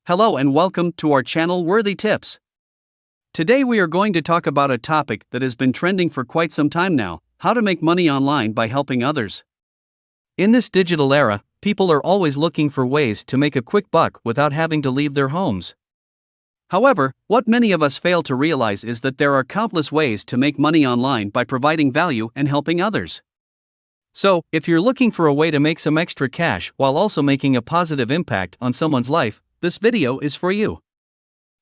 Hello and welcome to our channel Worthy Tips. Today we are going to talk about a topic that has been trending for quite some time now: how to make money online by helping others. In this digital era, people are always looking for ways to make a quick buck without having to leave their homes. However, what many of us fail to realize is that there are countless ways to make money online by providing value and helping others. So, if you're looking for a way to make some extra cash while also making a positive impact on someone's life, this video is for you.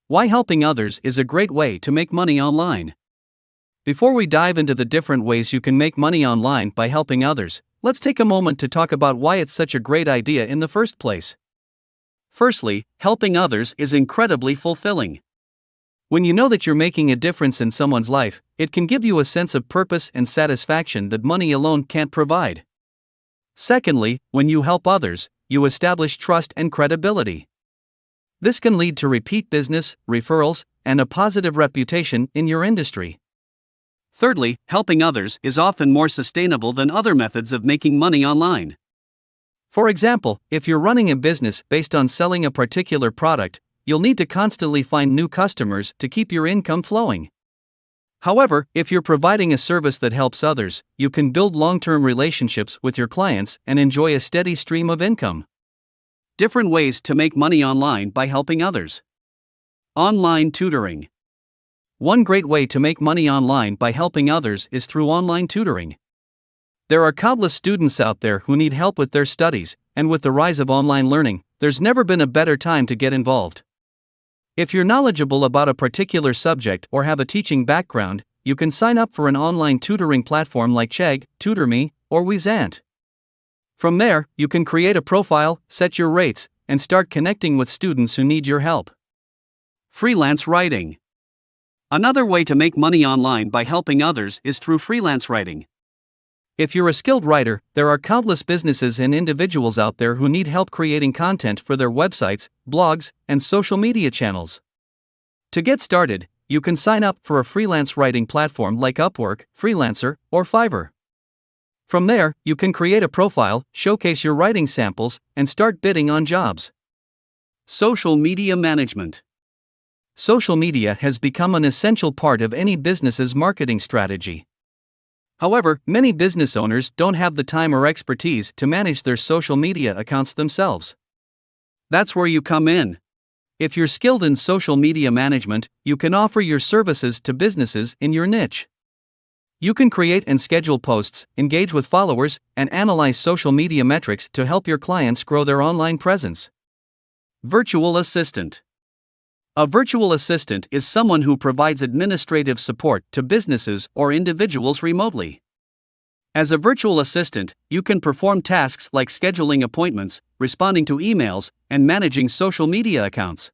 Why helping others is a great way to make money online. Before we dive into the different ways you can make money online by helping others, let's take a moment to talk about why it's such a great idea in the first place. Firstly, helping others is incredibly fulfilling. When you know that you're making a difference in someone's life, it can give you a sense of purpose and satisfaction that money alone can't provide. Secondly, when you help others, you establish trust and credibility. This can lead to repeat business, referrals, and a positive reputation in your industry. Thirdly, helping others is often more sustainable than other methods of making money online. For example, if you're running a business based on selling a particular product, you'll need to constantly find new customers to keep your income flowing. However, if you're providing a service that helps others, you can build long-term relationships with your clients and enjoy a steady stream of income. Different ways to make money online by helping others. Online tutoring. One great way to make money online by helping others is through online tutoring. There are countless students out there who need help with their studies, and with the rise of online learning, there's never been a better time to get involved. If you're knowledgeable about a particular subject or have a teaching background, you can sign up for an online tutoring platform like Chegg, TutorMe, or Wizant. From there, you can create a profile, set your rates, and start connecting with students who need your help. Freelance writing. Another way to make money online by helping others is through freelance writing. If you're a skilled writer, there are countless businesses and individuals out there who need help creating content for their websites, blogs, and social media channels. To get started, you can sign up for a freelance writing platform like Upwork, Freelancer, or Fiverr. From there, you can create a profile, showcase your writing samples, and start bidding on jobs. Social media management. Social media has become an essential part of any business's marketing strategy. However, many business owners don't have the time or expertise to manage their social media accounts themselves. That's where you come in. If you're skilled in social media management, you can offer your services to businesses in your niche. You can create and schedule posts, engage with followers, and analyze social media metrics to help your clients grow their online presence. Virtual assistant. A virtual assistant is someone who provides administrative support to businesses or individuals remotely. As a virtual assistant, you can perform tasks like scheduling appointments, responding to emails, and managing social media accounts.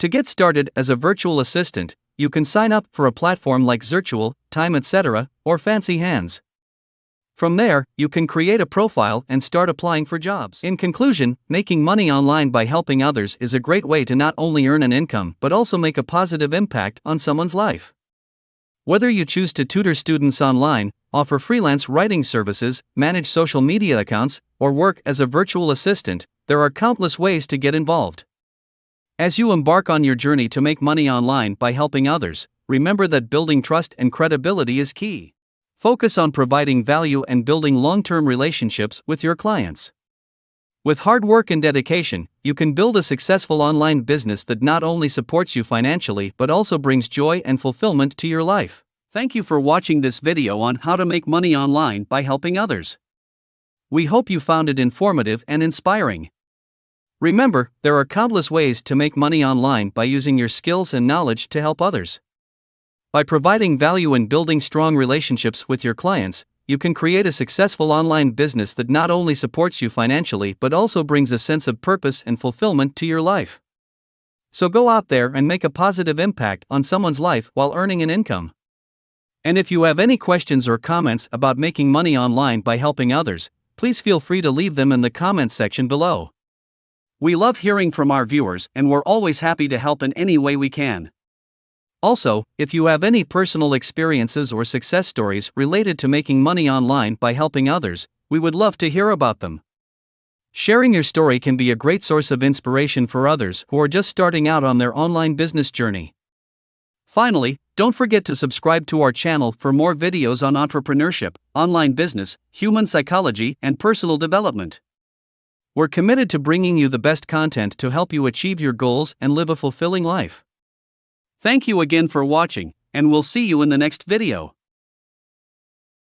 To get started as a virtual assistant, you can sign up for a platform like Zirtual, Time, etc., or Fancy Hands. From there, you can create a profile and start applying for jobs. In conclusion, making money online by helping others is a great way to not only earn an income but also make a positive impact on someone's life. Whether you choose to tutor students online, offer freelance writing services, manage social media accounts, or work as a virtual assistant, there are countless ways to get involved. As you embark on your journey to make money online by helping others, remember that building trust and credibility is key. Focus on providing value and building long-term relationships with your clients. With hard work and dedication, you can build a successful online business that not only supports you financially but also brings joy and fulfillment to your life. Thank you for watching this video on how to make money online by helping others. We hope you found it informative and inspiring. Remember, there are countless ways to make money online by using your skills and knowledge to help others. By providing value and building strong relationships with your clients, you can create a successful online business that not only supports you financially but also brings a sense of purpose and fulfillment to your life. So go out there and make a positive impact on someone's life while earning an income. And if you have any questions or comments about making money online by helping others, please feel free to leave them in the comments section below. We love hearing from our viewers and we're always happy to help in any way we can. Also, if you have any personal experiences or success stories related to making money online by helping others, we would love to hear about them. Sharing your story can be a great source of inspiration for others who are just starting out on their online business journey. Finally, don't forget to subscribe to our channel for more videos on entrepreneurship, online business, human psychology, and personal development. We're committed to bringing you the best content to help you achieve your goals and live a fulfilling life. Thank you again for watching, and we'll see you in the next video.